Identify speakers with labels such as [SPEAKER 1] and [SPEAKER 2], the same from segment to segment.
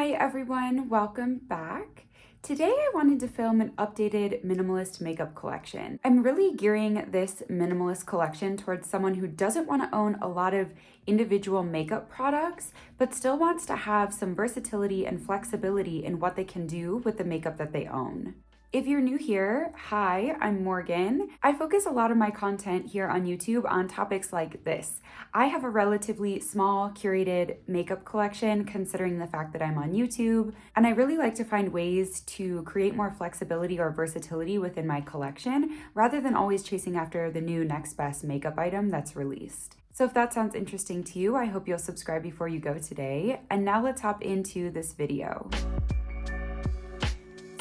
[SPEAKER 1] Hi everyone, welcome back. Today I wanted to film an updated minimalist makeup collection. I'm really gearing this minimalist collection towards someone who doesn't want to own a lot of individual makeup products, but still wants to have some versatility and flexibility in what they can do with the makeup that they own. If you're new here, hi, I'm Morgan. I focus a lot of my content here on YouTube on topics like this. I have a relatively small curated makeup collection considering the fact that I'm on YouTube, and I really like to find ways to create more flexibility or versatility within my collection rather than always chasing after the new next best makeup item that's released. So if that sounds interesting to you, I hope you'll subscribe before you go today. And now let's hop into this video.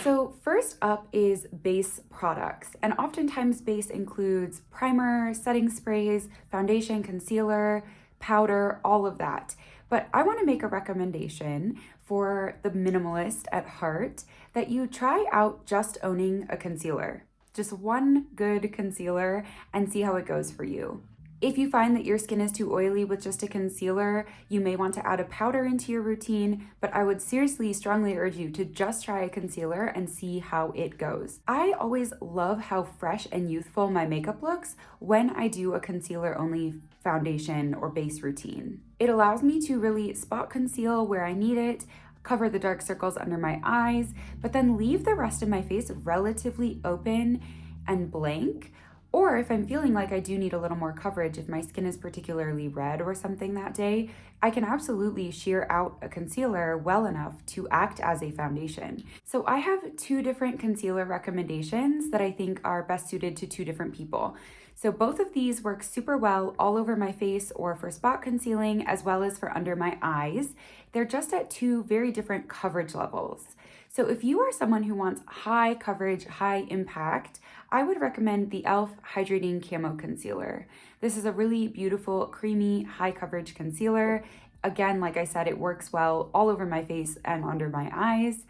[SPEAKER 1] So first up is base products, and oftentimes base includes primer, setting sprays, foundation, concealer, powder, all of that. But I want to make a recommendation for the minimalist at heart that you try out just owning a concealer. Just one good concealer and see how it goes for you. If you find that your skin is too oily with just a concealer, you may want to add a powder into your routine, but I would seriously strongly urge you to just try a concealer and see how it goes. I always love how fresh and youthful my makeup looks when I do a concealer-only foundation or base routine. It allows me to really spot conceal where I need it, cover the dark circles under my eyes, but then leave the rest of my face relatively open and blank. Or if I'm feeling like I do need a little more coverage, if my skin is particularly red or something that day, I can absolutely sheer out a concealer well enough to act as a foundation. So I have two different concealer recommendations that I think are best suited to two different people. So both of these work super well all over my face or for spot concealing as well as for under my eyes. They're just at two very different coverage levels. So if you are someone who wants high coverage, high impact, I would recommend the e.l.f. Hydrating Camo Concealer. This is a really beautiful, creamy, high coverage concealer. Again, like I said, it works well all over my face and under my eyes.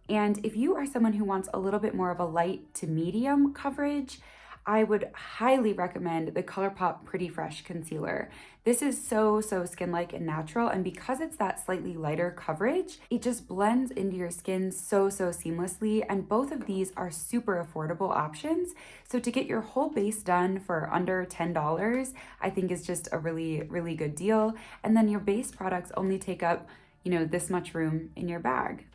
[SPEAKER 1] And if you are someone who wants a little bit more of a light to medium coverage, I would highly recommend the Colourpop Pretty Fresh Concealer. This is so skin-like and natural, and because it's that slightly lighter coverage, it just blends into your skin so seamlessly, and both of these are super affordable options. So to get your whole base done for under $10, I think is just a really good deal. And then your base products only take up, this much room in your bag.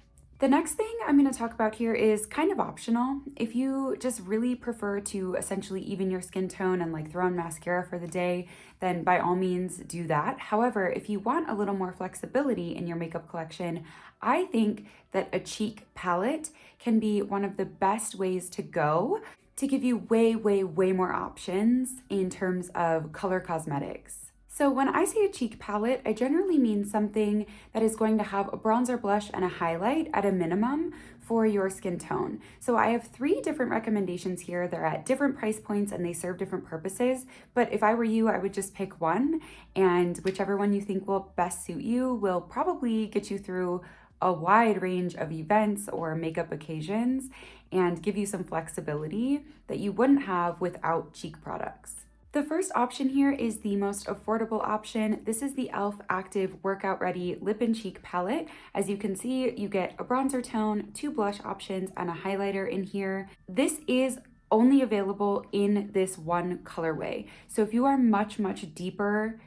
[SPEAKER 1] The next thing I'm going to talk about here is kind of optional. If you just really prefer to essentially even your skin tone and like throw on mascara for the day, then by all means do that. However, if you want a little more flexibility in your makeup collection, I think that a cheek palette can be one of the best ways to go to give you way more options in terms of color cosmetics. So when I say a cheek palette, I generally mean something that is going to have a bronzer, blush, and a highlight at a minimum for your skin tone. So I have three different recommendations here. They're at different price points and they serve different purposes. But if I were you, I would just pick one, and whichever one you think will best suit you will probably get you through a wide range of events or makeup occasions and give you some flexibility that you wouldn't have without cheek products. The first option here is the most affordable option. This is the e.l.f. Active Workout Ready Lip and Cheek Palette. As you can see, you get a bronzer tone, two blush options, and a highlighter in here. This is only available in this one colorway. So if you are much deeper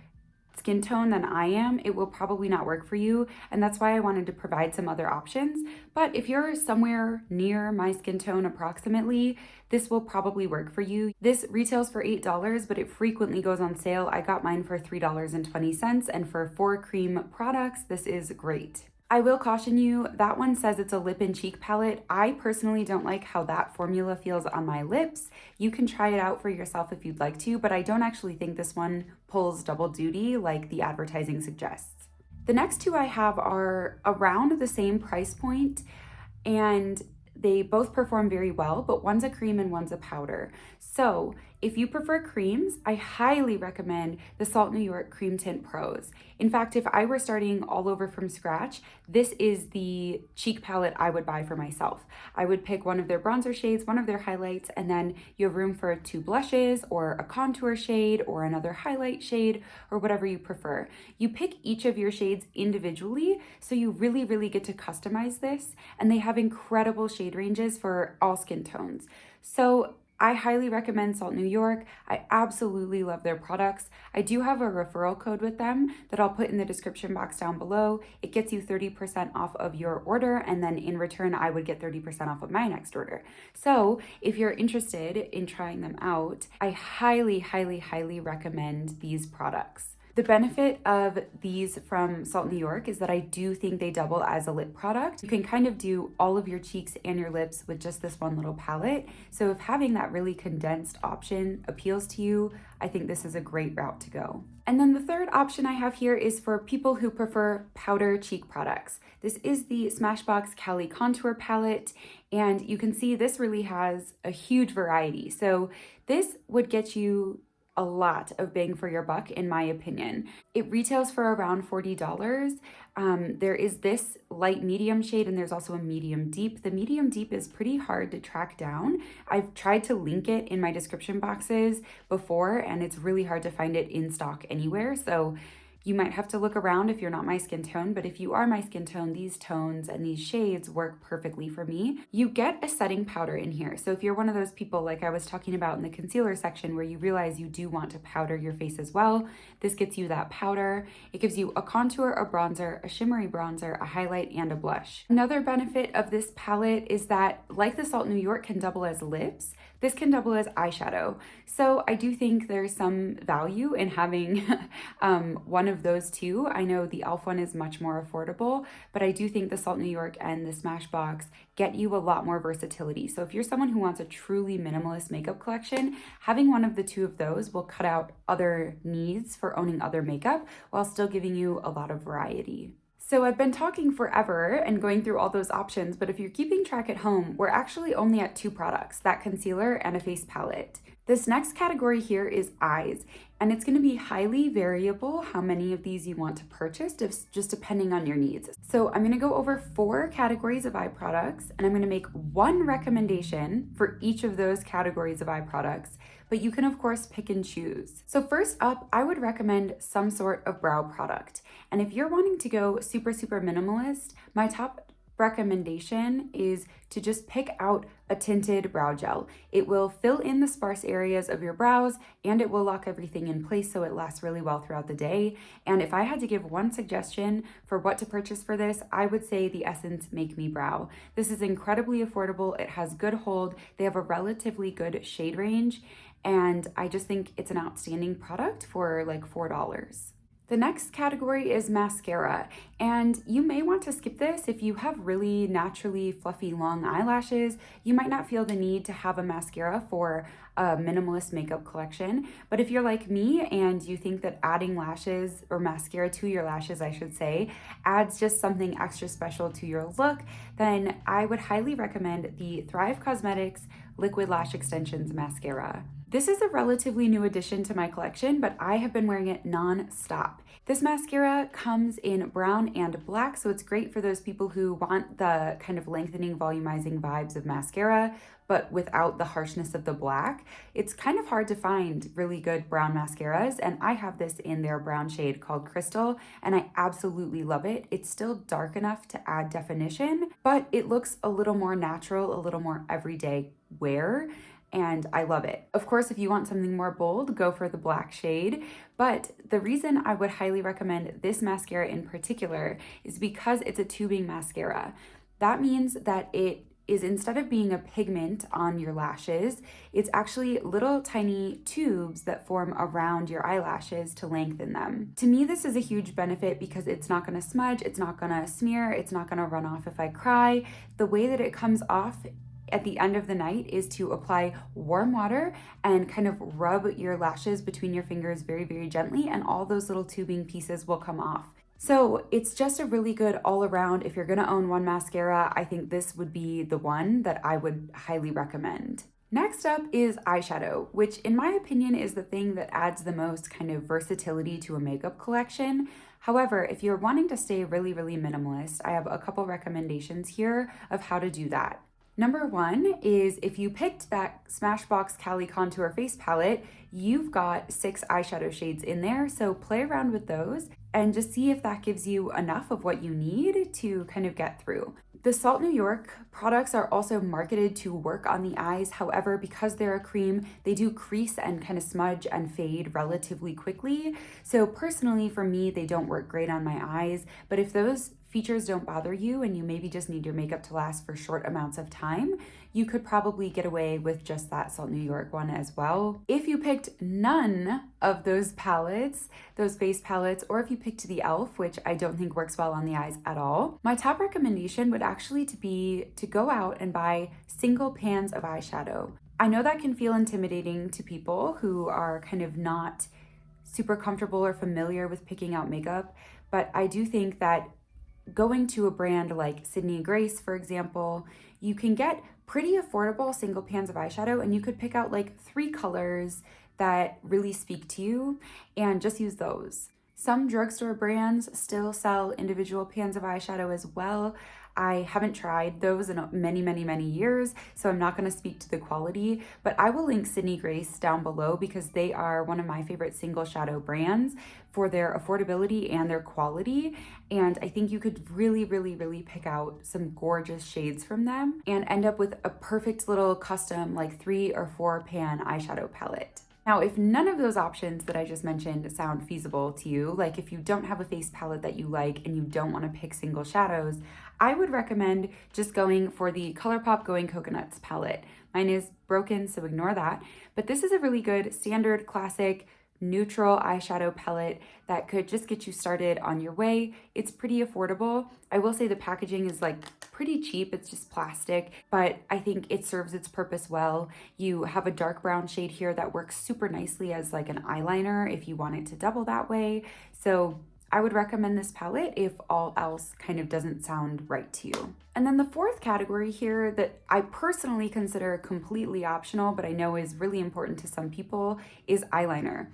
[SPEAKER 1] skin tone than I am, it will probably not work for you, and that's why I wanted to provide some other options. But if you're somewhere near my skin tone approximately, this will probably work for you. This retails for $8, but it frequently goes on sale. I got mine for $3.20, and for 4 cream products, this is great. I will caution you, that one says it's a lip and cheek palette. I personally don't like how that formula feels on my lips. You can try it out for yourself if you'd like to, but I don't actually think this one pulls double duty like the advertising suggests. The next two I have are around the same price point, and they both perform very well, but one's a cream and one's a powder. So If you prefer creams, I highly recommend the Salt New York Cream Tint Pros. In fact, if I were starting all over from scratch, this is the cheek palette I would buy for myself. I would pick one of their bronzer shades, one of their highlights, and then you have room for 2 blushes or a contour shade or another highlight shade or whatever you prefer. You pick each of your shades individually, so you really get to customize this, and they have incredible shade ranges for all skin tones. So I highly recommend Salt New York. I absolutely love their products. I do have a referral code with them that I'll put in the description box down below. It gets you 30% off of your order, and then in return, I would get 30% off of my next order. So if you're interested in trying them out, I highly recommend these products. The benefit of these from Salt New York is that I do think they double as a lip product. You can kind of do all of your cheeks and your lips with just this one little palette. So if having that really condensed option appeals to you, I think this is a great route to go. And then the third option I have here is for people who prefer powder cheek products. This is the Smashbox Cali Contour Palette, and you can see this really has a huge variety. So this would get you a lot of bang for your buck, in my opinion. It retails for around $40. There is this light medium shade, and there's also a medium deep. The medium deep is pretty hard to track down. I've tried to link it in my description boxes before, and it's really hard to find it in stock anywhere. So you might have to look around if you're not my skin tone, but if you are my skin tone, these tones and these shades work perfectly for me. You get a setting powder in here. So if you're one of those people like I was talking about in the concealer section where you realize you do want to powder your face as well, this gets you that powder. It gives you a contour, a bronzer, a shimmery bronzer, a highlight, and a blush. Another benefit of this palette is that, like the Salt New York can double as lips, this can double as eyeshadow. So I do think there's some value in having one of those two. I know the e.l.f. one is much more affordable, but I do think the Salt New York and the Smashbox get you a lot more versatility. So if you're someone who wants a truly minimalist makeup collection, having one of the two of those will cut out other needs for owning other makeup while still giving you a lot of variety. So I've been talking forever and going through all those options, but if you're keeping track at home, we're actually only at 2 products, that concealer and a face palette. This next category here is eyes, and it's going to be highly variable how many of these you want to purchase, just depending on your needs. So I'm going to go over 4 categories of eye products, and I'm going to make one recommendation for each of those categories of eye products, but you can of course pick and choose. So first up, I would recommend some sort of brow product. And if you're wanting to go super minimalist, my top recommendation is to just pick out a tinted brow gel. It will fill in the sparse areas of your brows, and it will lock everything in place so it lasts really well throughout the day. And if I had to give one suggestion for what to purchase for this, I would say the Essence Make Me Brow. This is incredibly affordable. It has good hold. They have a relatively good shade range, and I just think it's an outstanding product for like $4. The next category is mascara, and you may want to skip this if you have really naturally fluffy long eyelashes. You might not feel the need to have a mascara for a minimalist makeup collection, but if you're like me and you think that adding lashes or mascara to your lashes, I should say, adds just something extra special to your look, then I would highly recommend the Thrive Cosmetics Liquid Lash Extensions Mascara. This is a relatively new addition to my collection, but I have been wearing it non-stop. This mascara comes in brown and black, so it's great for those people who want the kind of lengthening, volumizing vibes of mascara, but without the harshness of the black. It's kind of hard to find really good brown mascaras, and I have this in their brown shade called Crystal, and I absolutely love it. It's still dark enough to add definition, but it looks a little more natural, a little more everyday wear, and I love it. Of course, if you want something more bold, go for the black shade. But the reason I would highly recommend this mascara in particular is because it's a tubing mascara. That means that it is, instead of being a pigment on your lashes, it's actually little tiny tubes that form around your eyelashes to lengthen them. To me, this is a huge benefit because it's not gonna smudge, it's not gonna smear, it's not gonna run off if I cry. The way that it comes off at the end of the night is to apply warm water and kind of rub your lashes between your fingers very gently, and all those little tubing pieces will come off. So it's just a really good all around. If you're gonna own one mascara, I think this would be the one that I would highly recommend. Next up is eyeshadow, which in my opinion is the thing that adds the most kind of versatility to a makeup collection. However, if you're wanting to stay really, really minimalist, I have a couple recommendations here of how to do that. Number one is if you picked that Smashbox Cali Contour Face Palette, you've got 6 eyeshadow shades in there, so play around with those and just see if that gives you enough of what you need to kind of get through. The Salt New York products are also marketed to work on the eyes. However, because they're a cream, they do crease and kind of smudge and fade relatively quickly. So personally, for me, they don't work great on my eyes. But if those features don't bother you and you maybe just need your makeup to last for short amounts of time, you could probably get away with just that Salt New York one as well. If you picked none of those palettes, those face palettes, or if you picked the e.l.f., which I don't think works well on the eyes at all, my top recommendation would actually be to go out and buy single pans of eyeshadow. I know that can feel intimidating to people who are kind of not super comfortable or familiar with picking out makeup, but I do think that going to a brand like Sydney Grace, for example, you can get pretty affordable single pans of eyeshadow, and you could pick out like 3 colors that really speak to you and just use those. Some drugstore brands still sell individual pans of eyeshadow as well. I haven't tried those in many, many, many years, so I'm not going to speak to the quality, but I will link Sydney Grace down below because they are one of my favorite single shadow brands for their affordability and their quality. And I think you could really, really, really pick out some gorgeous shades from them and end up with a perfect little custom like 3 or 4 pan eyeshadow palette. Now, if none of those options that I just mentioned sound feasible to you, like if you don't have a face palette that you like and you don't want to pick single shadows, I would recommend just going for the Colourpop Going Coconuts palette. Mine is broken, so ignore that. But this is a really good standard classic neutral eyeshadow palette that could just get you started on your way. It's pretty affordable. I will say the packaging is like pretty cheap. It's just plastic, but I think it serves its purpose well. You have a dark brown shade here that works super nicely as like an eyeliner if you want it to double that way. So I would recommend this palette if all else kind of doesn't sound right to you. And then the fourth category here that I personally consider completely optional, but I know is really important to some people, is eyeliner.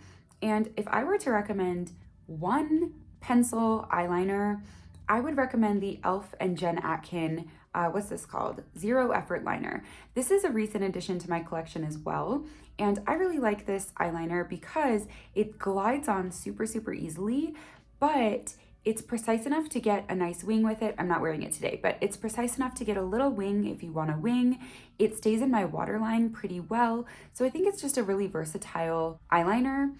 [SPEAKER 1] And if I were to recommend one pencil eyeliner, I would recommend the e.l.f. and Jen Atkin, what's this called? Zero Effort Liner. This is a recent addition to my collection as well. And I really like this eyeliner because it glides on super, super easily, but it's precise enough to get a nice wing with it. I'm not wearing it today, but it's precise enough to get a little wing if you want a wing. It stays in my waterline pretty well. So I think it's just a really versatile eyeliner.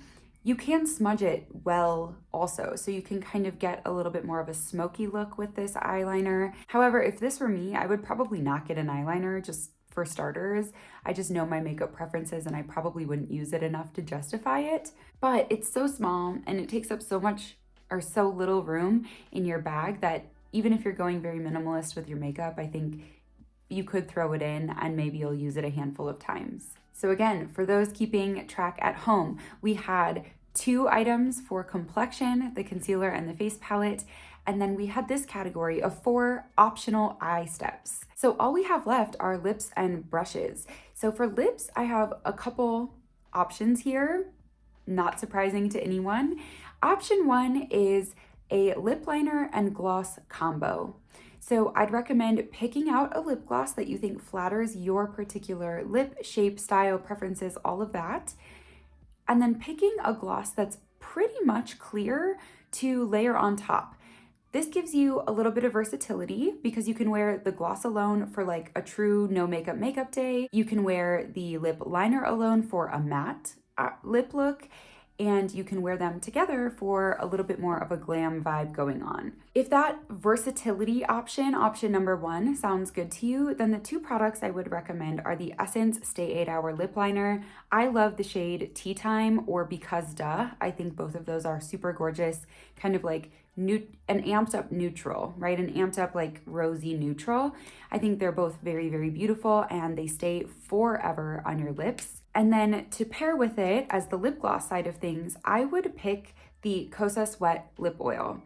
[SPEAKER 1] You can smudge it well also, so you can kind of get a little bit more of a smoky look with this eyeliner. However, if this were me, I would probably not get an eyeliner just for starters. I just know my makeup preferences and I probably wouldn't use it enough to justify it. But it's so small and it takes up so much or so little room in your bag that even if you're going very minimalist with your makeup, I think you could throw it in and maybe you'll use it a handful of times. So again, for those keeping track at home, we had 2 items for Complexion, the concealer and the face palette, and then we had this category of 4 optional eye steps. So all we have left are lips and brushes. So for lips, I have a couple options here, not surprising to anyone. Option 1 is a lip liner and gloss combo. So I'd recommend picking out a lip gloss that you think flatters your particular lip shape, style, preferences, all of that. And then picking a gloss that's pretty much clear to layer on top. This gives you a little bit of versatility because you can wear the gloss alone for like a true no makeup day. You can wear the lip liner alone for a matte lip look. And you can wear them together for a little bit more of a glam vibe going on. If that versatility option number 1, sounds good to you, then the 2 products I would recommend are the Essence Stay 8 Hour Lip Liner. I love the shade Tea Time or Because Duh. I think both of those are super gorgeous, kind of like an amped up neutral, right? An amped up like rosy neutral. I think they're both very, very beautiful and they stay forever on your lips. And then to pair with it as the lip gloss side of things, I would pick the Kosas Sweat Lip Oil.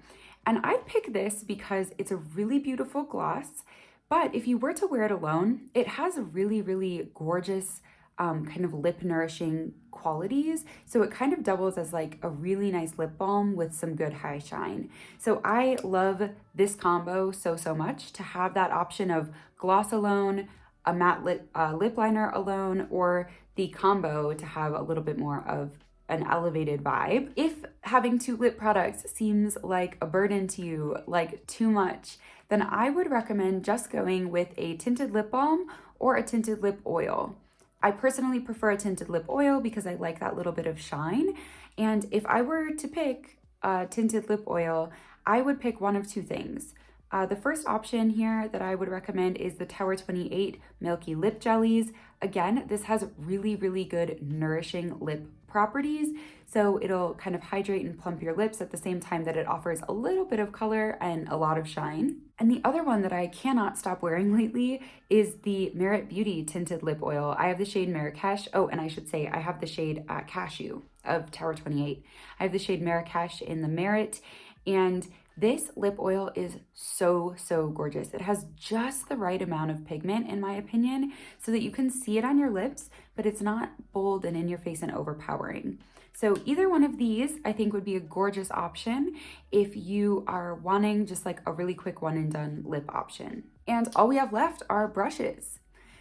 [SPEAKER 1] And I'd pick this because it's a really beautiful gloss, but if you were to wear it alone, it has a really, really gorgeous kind of lip nourishing qualities. So it kind of doubles as like a really nice lip balm with some good high shine. So I love this combo so much, to have that option of gloss alone, a matte lip liner alone, or the combo to have a little bit more of an elevated vibe. If having 2 lip products seems like a burden to you, like too much, then I would recommend just going with a tinted lip balm or a tinted lip oil. I personally prefer a tinted lip oil because I like that little bit of shine. And if I were to pick a tinted lip oil, I would pick one of 2 things. The first option here that I would recommend is the Tower 28 Milky Lip Jellies. Again, this has really good nourishing lip properties, so it'll kind of hydrate and plump your lips at the same time that it offers a little bit of color and a lot of shine. And the other one that I cannot stop wearing lately is the Merit Beauty Tinted Lip Oil. I have the shade Marrakesh. Oh, and I should say I have the shade Cashew of Tower 28. I have the shade Marrakesh in the Merit, and this lip oil is so gorgeous. It has just the right amount of pigment, in my opinion, so that you can see it on your lips, but it's not bold and in your face and overpowering. So either one of these, I think, would be a gorgeous option if you are wanting just like a really quick one and done lip option. And all we have left are brushes.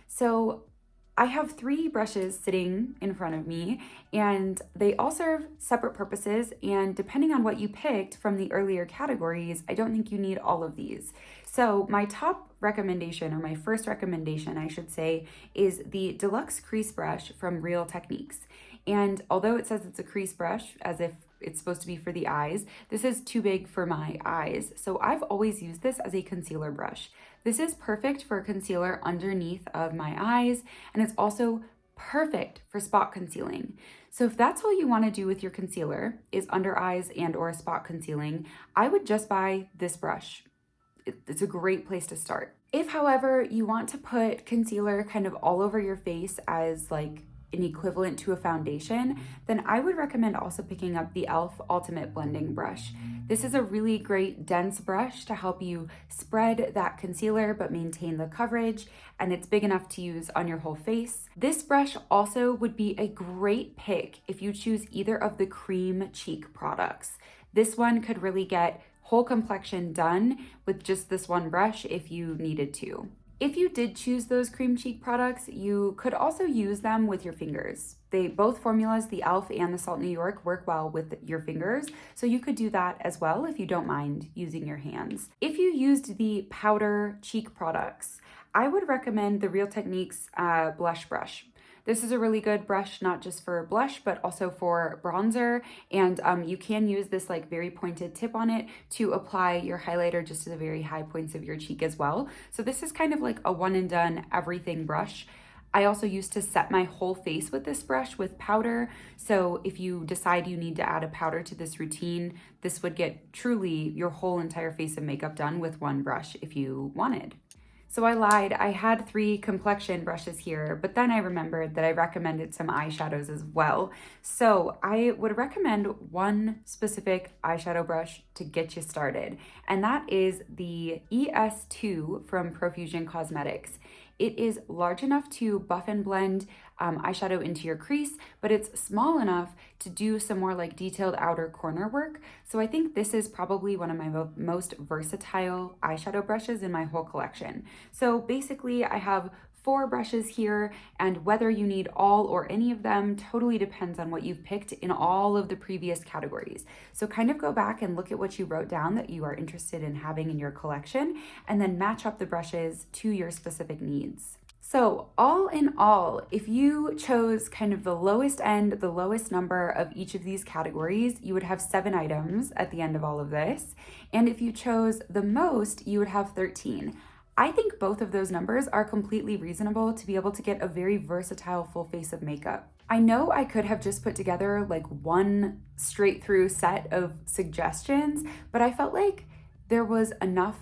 [SPEAKER 1] So I have 3 brushes sitting in front of me, and they all serve separate purposes, and depending on what you picked from the earlier categories, I don't think you need all of these. So my top recommendation, or my first recommendation I should say, is the Deluxe Crease Brush from Real Techniques. And although it says it's a crease brush, as if it's supposed to be for the eyes, this is too big for my eyes. So I've always used this as a concealer brush. This is perfect for concealer underneath of my eyes, and it's also perfect for spot concealing. So if that's all you want to do with your concealer is under eyes and or spot concealing, I would just buy this brush. It's a great place to start. If, however, you want to put concealer kind of all over your face as like an equivalent to a foundation, then I would recommend also picking up the e.l.f. Ultimate Blending Brush. This is a really great dense brush to help you spread that concealer but maintain the coverage, and it's big enough to use on your whole face. This brush also would be a great pick if you choose either of the cream cheek products. This one could really get whole complexion done with just this one brush if you needed to. If you did choose those cream cheek products, you could also use them with your fingers. Both formulas, the e.l.f. and the Salt New York, work well with your fingers, so you could do that as well if you don't mind using your hands. If you used the powder cheek products, I would recommend the Real Techniques blush brush. This is a really good brush, not just for blush, but also for bronzer. And you can use this like very pointed tip on it to apply your highlighter just to the very high points of your cheek as well. So this is kind of like a one and done everything brush. I also used to set my whole face with this brush with powder. So if you decide you need to add a powder to this routine, this would get truly your whole entire face of makeup done with one brush if you wanted. So I lied, I had 3 complexion brushes here, but then I remembered that I recommended some eyeshadows as well. So I would recommend one specific eyeshadow brush to get you started, and that is the ES2 from Profusion Cosmetics. It is large enough to buff and blend eyeshadow into your crease, but it's small enough to do some more like detailed outer corner work. So I think this is probably one of my most versatile eyeshadow brushes in my whole collection. So basically I have 4 brushes here, and whether you need all or any of them totally depends on what you've picked in all of the previous categories. So kind of go back and look at what you wrote down that you are interested in having in your collection, and then match up the brushes to your specific needs. So all in all, if you chose kind of the lowest end, the lowest number of each of these categories, you would have 7 items at the end of all of this. And if you chose the most, you would have 13. I think both of those numbers are completely reasonable to be able to get a very versatile full face of makeup. I know I could have just put together like one straight through set of suggestions, but I felt like there was enough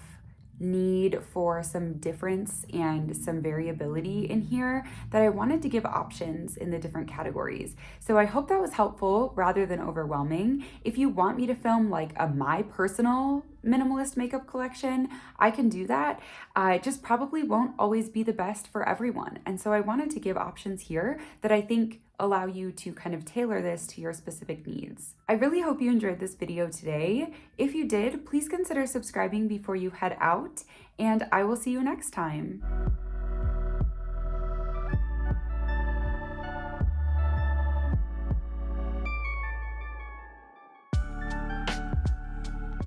[SPEAKER 1] need for some difference and some variability in here that I wanted to give options in the different categories. So I hope that was helpful rather than overwhelming. If you want me to film like a my personal minimalist makeup collection, I can do that. It just probably won't always be the best for everyone. And so I wanted to give options here that I think allow you to kind of tailor this to your specific needs. I really hope you enjoyed this video today. If you did, please consider subscribing before you head out, and I will see you next time.